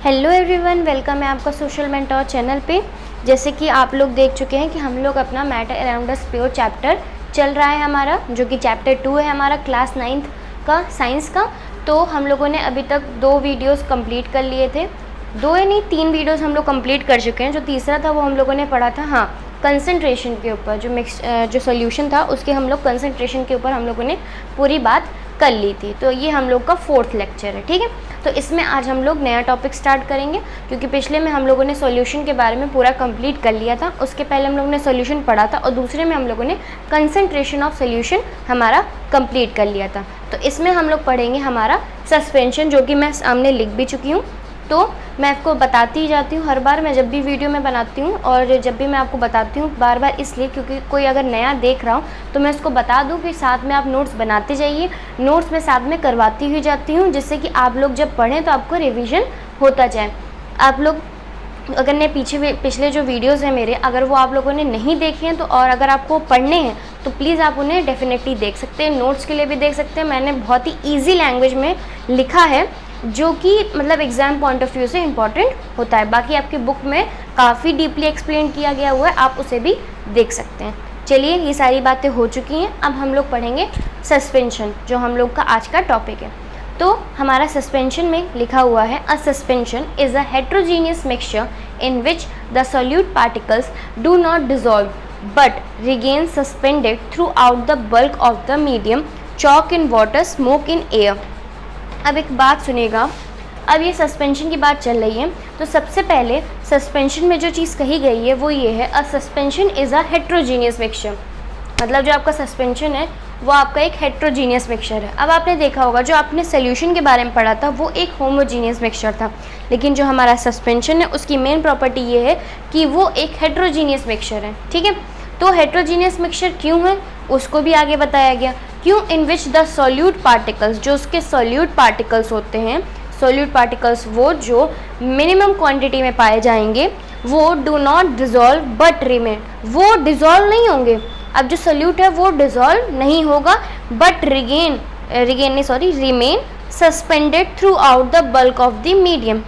Hello everyone, welcome है आपका social mentor channel पे। जैसे कि आप लोग देख चुके हैं कि हम लोग अपना matter around us pure chapter चल रहा है हमारा, जो कि चैप्टर 2 है हमारा क्लास 9th का साइंस का। तो हम लोगों ने अभी तक 2 वीडियोस कंप्लीट कर लिए थे, 2 या नहीं 3 वीडियोस हम लोग कंप्लीट कर चुके हैं। जो तीसरा था वो हम लोगों ने पढ़ा था कंसंट्रेशन के ऊपर, जो सोल्यूशन था उसके हम लोग कंसंट्रेशन के ऊपर हम लोगों ने पूरी बात कर ली थी। तो ये हम लोग का 4th लेक्चर है, ठीक है। तो इसमें आज हम लोग नया टॉपिक स्टार्ट करेंगे, क्योंकि पिछले में हम लोगों ने सॉल्यूशन के बारे में पूरा कंप्लीट कर लिया था। उसके पहले हम लोगों ने सॉल्यूशन पढ़ा था और दूसरे में हम लोगों ने कंसंट्रेशन ऑफ सॉल्यूशन हमारा कंप्लीट कर लिया था। तो इसमें हम लोग पढ़ेंगे हमारा सस्पेंशन, जो कि मैं सामने लिख भी चुकी हूँ। तो मैं आपको बताती ही जाती हूँ हर बार, मैं जब भी वीडियो में बनाती हूँ और जब भी मैं आपको बताती हूँ बार बार, इसलिए क्योंकि कोई अगर नया देख रहा हूँ तो मैं उसको बता दूँ कि साथ में आप नोट्स बनाते जाइए। नोट्स में साथ में करवाती हुई जाती हूँ, जिससे कि आप लोग जब पढ़ें तो आपको रिवीजन होता जाए। आप लोग अगर ने पिछले जो वीडियोज़ हैं मेरे, अगर वो आप लोगों ने नहीं देखे हैं तो, और अगर आपको पढ़ने हैं तो प्लीज़ आप उन्हें डेफिनेटली देख सकते हैं। नोट्स के लिए भी देख सकते हैं। मैंने बहुत ही ईजी लैंग्वेज में लिखा है, जो कि मतलब एग्ज़ाम पॉइंट ऑफ व्यू से इम्पॉर्टेंट होता है। बाकी आपकी बुक में काफ़ी डीपली एक्सप्लेन किया गया हुआ है, आप उसे भी देख सकते हैं। चलिए, ये सारी बातें हो चुकी हैं। अब हम लोग पढ़ेंगे सस्पेंशन, जो हम लोग का आज का टॉपिक है। तो हमारा सस्पेंशन में लिखा हुआ है, अ suspension is a heterogeneous mixture in which the solute particles do not dissolve but regain suspended through out the bulk of the medium, chalk in water, smoke in air. अब एक बात सुनिएगा, अब ये सस्पेंशन की बात चल रही है, तो सबसे पहले सस्पेंशन में जो चीज़ कही गई है वो ये है, अ suspension is a heterogeneous mixture. मतलब जो आपका सस्पेंशन है वो आपका एक हेट्रोजीनियस मिक्सचर है। अब आपने देखा होगा, जो आपने सोल्यूशन के बारे में पढ़ा था वो एक होमोजीनियस मिक्सचर था, लेकिन जो हमारा सस्पेंशन है उसकी मेन प्रॉपर्टी ये है कि वो एक हेट्रोजीनियस मिक्सचर है, ठीक है। तो हेट्रोजीनियस मिक्सचर क्यों है उसको भी आगे बताया गया। क्यों? इन विच द सोल्यूट पार्टिकल्स, जो उसके सोल्यूट पार्टिकल्स होते हैं, सोल्यूट पार्टिकल्स वो जो मिनिमम क्वांटिटी में पाए जाएंगे, वो do not dissolve but remain, वो डिजॉल्व नहीं होंगे। अब जो सोल्यूट है वो डिजॉल्व नहीं होगा, but remain suspended through out the bulk of the medium.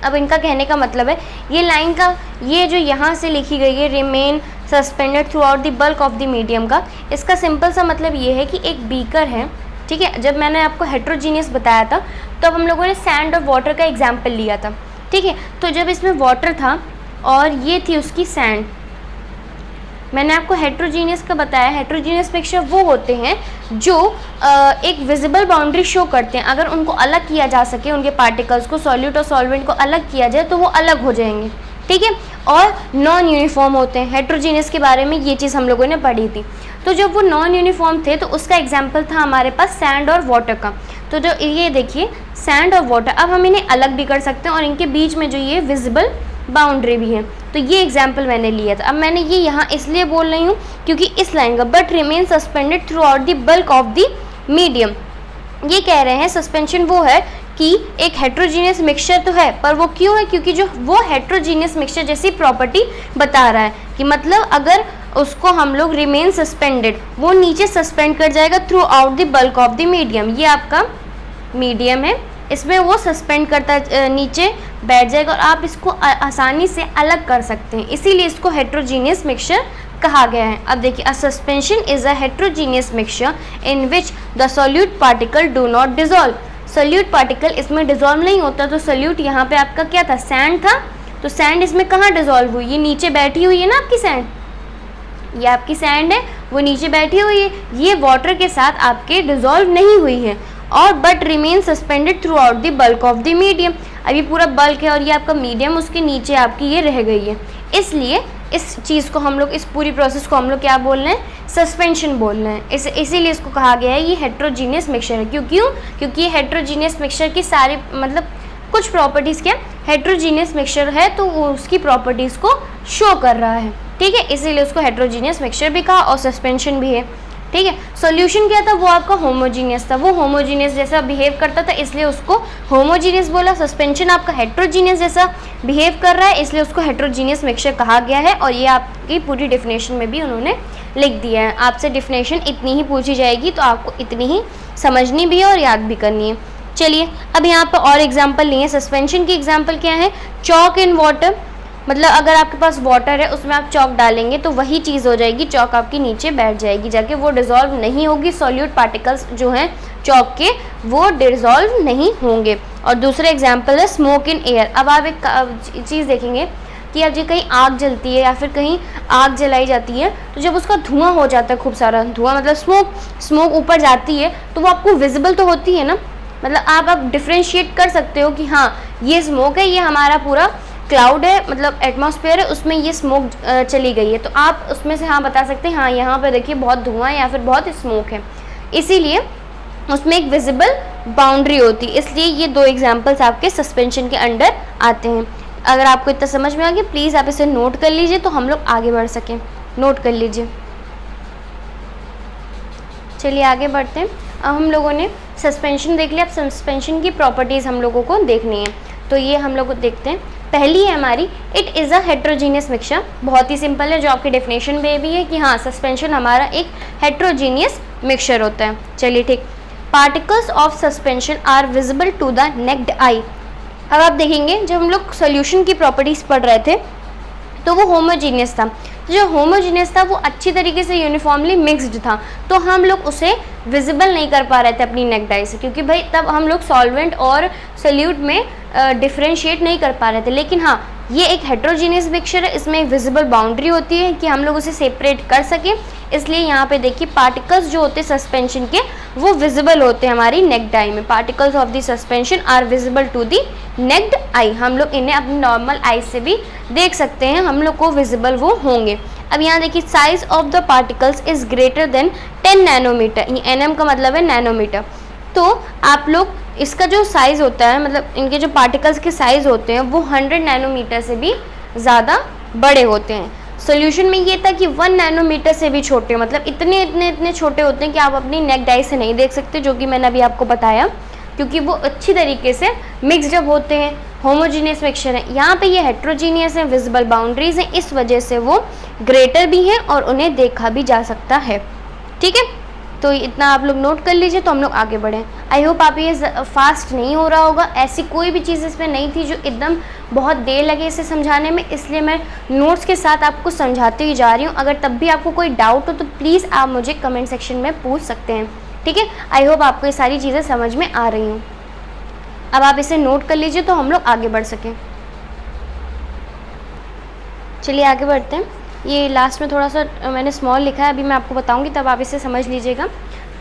अब इनका कहने का मतलब है, ये लाइन का ये जो यहाँ से लिखी गई है, remain suspended through out the bulk of the medium का, इसका सिंपल सा मतलब ये है कि एक बीकर है, ठीक है। जब मैंने आपको हेट्रोजीनियस बताया था तो हम लोगों ने सैंड और वाटर का एग्जाम्पल लिया था, ठीक है। तो जब इसमें वाटर था और ये थी उसकी सैंड, मैंने आपको हेट्रोजीनियस का बताया। हेट्रोजीनियस मिक्सचर वो होते हैं जो एक विजिबल बाउंड्री शो करते हैं। अगर उनको अलग किया जा सके, उनके पार्टिकल्स को, सॉल्यूट और सॉल्वेंट को अलग किया जाए तो वो अलग हो जाएंगे, ठीक है। और नॉन यूनिफॉर्म होते हैं। हेट्रोजीनियस के बारे में ये चीज़ हम लोगों ने पढ़ी थी। तो जब वो नॉन यूनिफॉर्म थे तो उसका एग्जाम्पल था हमारे पास सैंड और वाटर का। तो जो ये देखिए सैंड और वाटर, अब हम इन्हें अलग भी कर सकते हैं और इनके बीच में जो ये विजिबल बाउंड्री भी है। तो ये एग्जाम्पल मैंने लिया था। अब मैंने ये यहाँ इसलिए बोल रही हूँ क्योंकि इस लाइन का but remain suspended through out the bulk of the medium, ये कह रहे हैं सस्पेंशन वो है कि एक हेट्रोजीनियस मिक्सचर तो है, पर वो क्यों है? क्योंकि जो वो हेट्रोजीनियस मिक्सचर जैसी प्रॉपर्टी बता रहा है कि मतलब अगर उसको हम लोग रिमेन सस्पेंडेड, वो नीचे सस्पेंड कर जाएगा through out the bulk of the medium. ये आपका मीडियम है, इसमें वो सस्पेंड करता नीचे बैठ जाएगा और आप इसको आसानी से अलग कर सकते हैं, इसीलिए इसको हेट्रोजीनियस मिक्सचर कहा गया है। अब देखिए, अ suspension is a heterogeneous mixture in which the solute particle do not dissolve. Solute particle इसमें डिजॉल्व नहीं होता। तो सोल्यूट यहाँ पे आपका क्या था? सैंड था। तो सैंड इसमें कहाँ डिजॉल्व हुई? ये नीचे बैठी हुई है ना आपकी सैंड, ये आपकी सैंड है, वो नीचे बैठी हुई है। ये वाटर के साथ आपके डिजॉल्व नहीं हुई है, और but remain suspended through out the bulk of the medium. अब ये पूरा बल्क है और ये आपका मीडियम, उसके नीचे आपकी ये रह गई है। इसलिए इस चीज़ को हम लोग, इस पूरी प्रोसेस को हम लोग क्या बोल रहे हैं? सस्पेंशन बोल रहे हैं। इसीलिए इसको कहा गया है ये हेट्रोजीनियस मिक्सचर है। क्योंकि ये हेट्रोजीनियस मिक्सचर की सारी मतलब कुछ प्रॉपर्टीज़ क्या हेट्रोजीनियस मिक्सचर है तो उसकी प्रॉपर्टीज़ को शो कर रहा है, ठीक है। इसीलिए उसको हेट्रोजीनियस मिक्सचर भी कहा और सस्पेंशन भी है, ठीक है। सॉल्यूशन क्या था? वो आपका होमोजीनियस था, वो होमोजीनियस जैसा बिहेव करता था, इसलिए उसको होमोजीनियस बोला। सस्पेंशन आपका हेट्रोजीनियस जैसा बिहेव कर रहा है, इसलिए उसको हेट्रोजीनियस मिक्सचर कहा गया है। और ये आपकी पूरी डेफिनेशन में भी उन्होंने लिख दिया है। आपसे डेफिनेशन इतनी ही पूछी जाएगी तो आपको इतनी ही समझनी भी है और याद भी करनी है। चलिए अब यहाँ पर और एग्जाम्पल लिए। सस्पेंशन की एग्जाम्पल क्या है, चॉक इन वाटर, मतलब अगर आपके पास वाटर है उसमें आप चॉक डालेंगे तो वही चीज़ हो जाएगी, चॉक आपकी नीचे बैठ जाएगी जाके, वो डिज़ोल्व नहीं होगी, सॉल्यूट पार्टिकल्स जो हैं चॉक के वो डिज़ोल्व नहीं होंगे। और दूसरा एग्जाम्पल है स्मोक इन एयर। अब आप एक चीज़ देखेंगे कि अब जो कहीं आग जलती है या फिर कहीं आग जलाई जाती है तो जब उसका धुआं हो जाता है, खूब सारा धुआं मतलब स्मोक ऊपर जाती है तो वो आपको विजिबल तो होती है ना, मतलब आप डिफ्रेंशिएट कर सकते हो कि हाँ ये स्मोक है, ये हमारा पूरा क्लाउड है, मतलब एटमॉस्फेयर है, उसमें ये स्मोक चली गई है, तो आप उसमें से हाँ बता सकते हैं हाँ यहाँ पे देखिए बहुत धुआं है या फिर बहुत स्मोक है, इसीलिए उसमें एक विजिबल बाउंड्री होती है। इसलिए ये दो एग्जाम्पल्स आपके सस्पेंशन के अंडर आते हैं। अगर आपको इतना समझ में आ गया प्लीज़ आप इसे नोट कर लीजिए तो हम लोग आगे बढ़ सकें, नोट कर लीजिए। चलिए आगे बढ़ते हैं। अब हम लोगों ने सस्पेंशन देख लिया, अब सस्पेंशन की प्रॉपर्टीज़ हम लोगों को देखनी है, तो ये हम लोग देखते हैं। पहली है हमारी it is a heterogeneous mixture, बहुत ही सिंपल है, जो आपके डेफिनेशन में भी है कि हाँ सस्पेंशन हमारा एक हेट्रोजीनियस मिक्सचर होता है। चलिए ठीक, particles of suspension are visible to the naked eye. अब आप देखेंगे जब हम लोग सोल्यूशन की प्रॉपर्टीज़ पढ़ रहे थे तो वो होमोजीनियस था, तो जो होमोजीनियस था वो अच्छी तरीके से यूनिफॉर्मली मिक्स्ड था, तो हम लोग उसे विजिबल नहीं कर पा रहे थे अपनी नेक्ड आई से, क्योंकि भाई तब हम लोग सॉल्वेंट और सोल्यूट में डिफ्रेंशिएट नहीं कर पा रहे थे। लेकिन हाँ ये एक हेट्रोजीनियस मिक्सचर है, इसमें एक विजिबल बाउंड्री होती है कि हम लोग उसे सेपरेट कर सकें, इसलिए यहाँ पे देखिए पार्टिकल्स जो होते हैं सस्पेंशन के वो विजिबल होते हैं हमारी नेक्ड आई में। Particles of the suspension are visible to the naked eye, हम लोग इन्हें अपनी नॉर्मल आई से भी देख सकते हैं, हम लोग को विजिबल वो होंगे। अब यहाँ देखिए size of the particles is greater than 10 nanometre, ये एनएम का मतलब है नैनोमीटर, तो आप लोग इसका जो साइज़ होता है मतलब इनके जो पार्टिकल्स के साइज़ होते हैं वो 100 नैनोमीटर से भी ज़्यादा बड़े होते हैं। सॉल्यूशन में ये था कि 1 नैनोमीटर से भी छोटे, मतलब इतने छोटे होते हैं कि आप अपनी नेक्ड आई से नहीं देख सकते, जो कि मैंने अभी आपको बताया, क्योंकि वो अच्छी तरीके से मिक्सड अप होते हैं, होमोजीनियस मिक्सचर है। यहाँ पे ये हेट्रोजीनियस है, विजिबल बाउंड्रीज हैं, इस वजह से वो ग्रेटर भी हैं और उन्हें देखा भी जा सकता है। ठीक है, तो इतना आप लोग नोट कर लीजिए तो हम लोग आगे बढ़ें। आई होप आप ये फास्ट नहीं हो रहा होगा, ऐसी कोई भी चीज़ इसमें नहीं थी जो एकदम बहुत देर लगे इसे समझाने में, इसलिए मैं नोट्स के साथ आपको समझाती हुई जा रही हूँ। अगर तब भी आपको कोई डाउट हो तो प्लीज़ आप मुझे कमेंट सेक्शन में पूछ सकते हैं। ठीक है, आई होप आपको ये सारी चीज़ें समझ में आ रही हूँ। अब आप इसे नोट कर लीजिए तो हम लोग आगे बढ़ सकें। चलिए आगे बढ़ते हैं। ये लास्ट में थोड़ा सा मैंने स्मॉल लिखा है, अभी मैं आपको बताऊंगी तब आप इसे समझ लीजिएगा।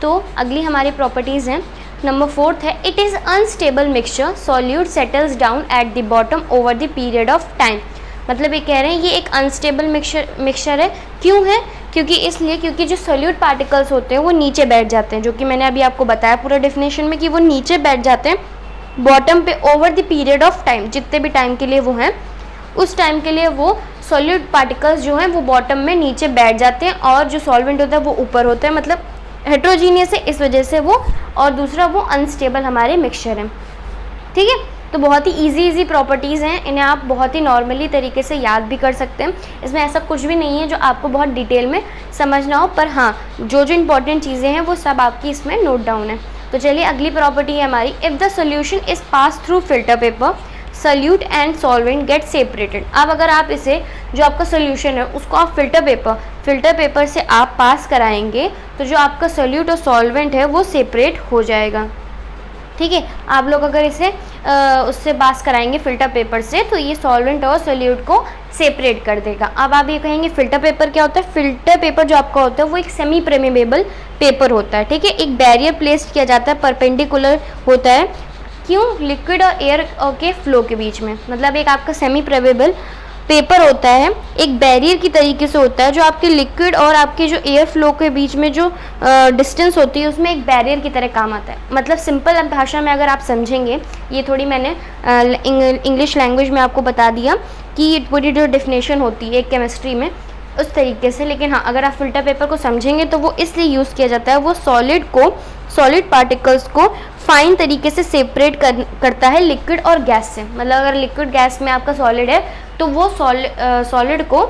तो अगली हमारी प्रॉपर्टीज़ हैं, नंबर 4 है it is unstable mixture, solute settles down at the bottom over the period of time. मतलब ये कह रहे हैं ये एक अनस्टेबल मिक्सचर है। क्यों है? क्योंकि जो सॉल्यूट पार्टिकल्स होते हैं वो नीचे बैठ जाते हैं, जो कि मैंने अभी आपको बताया पूरा डेफिनेशन में कि वो नीचे बैठ जाते हैं बॉटम पे over the period of time, जितने भी टाइम के लिए वो हैं उस टाइम के लिए वो सॉल्यूट पार्टिकल्स जो हैं वो बॉटम में नीचे बैठ जाते हैं और जो सॉल्वेंट होता है वो ऊपर होता है, मतलब हेट्रोजीनियस है इस वजह से वो, और दूसरा वो अनस्टेबल हमारे मिक्सचर हैं। ठीक है, तो बहुत ही इजी प्रॉपर्टीज़ हैं, इन्हें आप बहुत ही नॉर्मली तरीके से याद भी कर सकते हैं। इसमें ऐसा कुछ भी नहीं है जो आपको बहुत डिटेल में समझना हो, पर हाँ जो इंपॉर्टेंट चीज़ें हैं वो सब आपकी इसमें नोट डाउन है। तो चलिए अगली प्रॉपर्टी है हमारी, if the solution is pass through filter paper solute and solvent get separated. अब अगर आप इसे जो आपका सोल्यूशन है उसको आप फिल्टर पेपर से आप पास कराएंगे तो जो आपका सॉल्यूट और सॉल्वेंट है वो सेपरेट हो जाएगा। ठीक है, आप लोग अगर इसे उससे पास कराएंगे फिल्टर पेपर से तो ये सॉल्वेंट और सॉल्यूट को सेपरेट कर देगा। अब आप ये कहेंगे फिल्टर पेपर क्या होता है? फिल्टर पेपर जो आपका होता है वो एक सेमी परमेबल पेपर होता है। ठीक है, एक बैरियर प्लेस किया जाता है, परपेंडिकुलर होता है, क्यों? लिक्विड और एयर के फ्लो के बीच में, मतलब एक आपका सेमी परमेबल पेपर होता है, एक बैरियर की तरीके से होता है जो आपके लिक्विड और आपके जो एयर फ्लो के बीच में जो डिस्टेंस होती है उसमें एक बैरियर की तरह काम आता है। मतलब सिंपल भाषा में अगर आप समझेंगे, ये थोड़ी मैंने इंग्लिश लैंग्वेज में आपको बता दिया कि ये पूरी जो डेफिनेशन होती है केमिस्ट्री में उस तरीके से, लेकिन हाँ अगर आप फिल्टर पेपर को समझेंगे तो वो इसलिए यूज़ किया जाता है, वो सॉलिड पार्टिकल्स को फाइन तरीके से सेपरेट करता है लिक्विड और गैस से। मतलब अगर लिक्विड गैस में आपका सॉलिड है तो वो सॉलिड को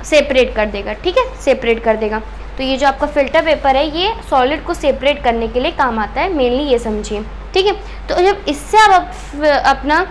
सेपरेट कर देगा। ठीक है, सेपरेट कर देगा। तो ये जो आपका फिल्टर पेपर है ये सॉलिड को सेपरेट करने के लिए काम आता है, मेनली ये समझिए। ठीक है। तो जब इससे आप अपना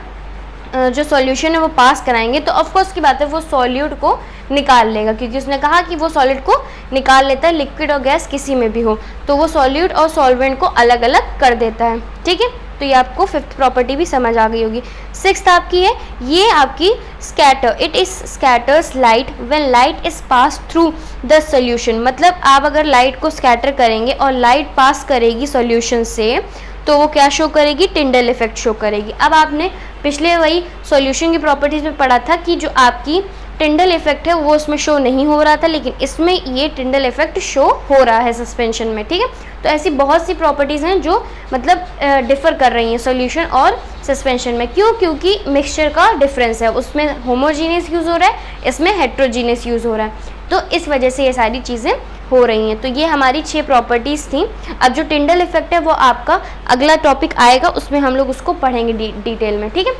जो सॉल्यूशन है वो पास कराएंगे तो ऑफ कोर्स की बात है वो सॉल्यूट को निकाल लेगा, क्योंकि उसने कहा कि वो सॉलिड को निकाल लेता है, लिक्विड और गैस किसी में भी हो, तो वो सॉल्यूट और सॉल्वेंट को अलग अलग कर देता है। ठीक है, तो ये आपको फिफ्थ प्रॉपर्टी भी समझ आ गई होगी। सिक्स्थ आपकी है, ये आपकी scatter, it is scatters light when light is pass through the solution. मतलब आप अगर लाइट को स्कैटर करेंगे और लाइट पास करेगी सॉल्यूशन से तो वो क्या शो करेगी, टिंडल इफेक्ट शो करेगी। अब आपने पिछले वही सॉल्यूशन की प्रॉपर्टीज में पढ़ा था कि जो आपकी टिंडल इफेक्ट है वो उसमें शो नहीं हो रहा था, लेकिन इसमें ये टिंडल इफेक्ट शो हो रहा है सस्पेंशन में। ठीक है, तो ऐसी बहुत सी प्रॉपर्टीज़ हैं जो मतलब डिफ़र कर रही हैं सॉल्यूशन और सस्पेंशन में। क्यों? क्योंकि मिक्सचर का डिफरेंस है, उसमें होमोजीनियस यूज़ हो रहा है, इसमें हेट्रोजीनियस यूज़ हो रहा है, तो इस वजह से ये सारी चीज़ें हो रही हैं। तो ये हमारी 6 प्रॉपर्टीज़ थी। अब जो टिंडल इफेक्ट है वो आपका अगला टॉपिक आएगा, उसमें हम लोग उसको पढ़ेंगे डिटेल में। ठीक है,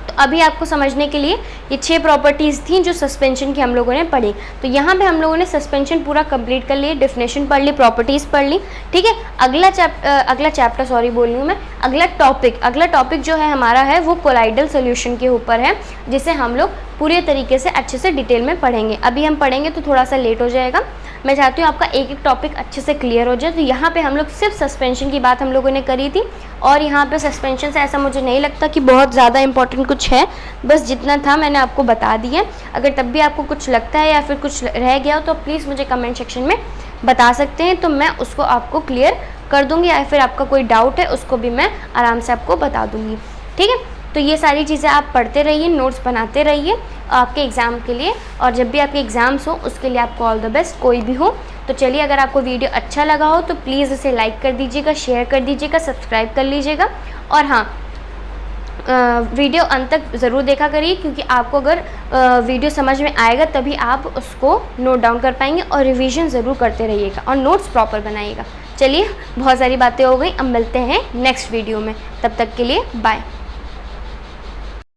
तो अभी आपको समझने के लिए ये 6 प्रॉपर्टीज़ थी जो सस्पेंशन की हम लोगों ने पढ़ी। तो यहाँ पे हम लोगों ने सस्पेंशन पूरा कंप्लीट कर लिए, डेफिनेशन पढ़ ली, प्रॉपर्टीज़ पढ़ ली। ठीक है, अगला चैप्टर सॉरी बोल रही हूँ मैं, अगला टॉपिक जो है हमारा है वो कोलाइडल सोल्यूशन के ऊपर है, जिसे हम लोग पूरे तरीके से अच्छे से डिटेल में पढ़ेंगे। अभी हम पढ़ेंगे तो थोड़ा सा लेट हो जाएगा, मैं चाहती हूँ आपका एक एक टॉपिक अच्छे से क्लियर हो जाए। तो यहाँ पे हम लोग सिर्फ सस्पेंशन की बात हम लोगों ने करी थी, और यहाँ पे सस्पेंशन से ऐसा मुझे नहीं लगता कि बहुत ज़्यादा इंपॉर्टेंट कुछ है, बस जितना था मैंने आपको बता दिया। अगर तब भी आपको कुछ लगता है या फिर कुछ रह गया हो तो प्लीज़ मुझे कमेंट सेक्शन में बता सकते हैं, तो मैं उसको आपको क्लियर कर दूँगी, या फिर आपका कोई डाउट है उसको भी मैं आराम से आपको बता दूँगी। ठीक है, तो ये सारी चीज़ें आप पढ़ते रहिए, नोट्स बनाते रहिए आपके एग्ज़ाम के लिए, और जब भी आपके एग्ज़ाम्स हो उसके लिए आपको ऑल द बेस्ट, कोई भी हो। तो चलिए, अगर आपको वीडियो अच्छा लगा हो तो प्लीज़ इसे लाइक कर दीजिएगा, शेयर कर दीजिएगा, सब्सक्राइब कर लीजिएगा, और हाँ, वीडियो अंत तक ज़रूर देखा करिए, क्योंकि आपको अगर वीडियो समझ में आएगा तभी आप उसको नोट डाउन कर पाएंगे, और रिवीजन ज़रूर करते रहिएगा और नोट्स प्रॉपर बनाइएगा। चलिए, बहुत सारी बातें हो गई, अब मिलते हैं नेक्स्ट वीडियो में, तब तक के लिए बाय।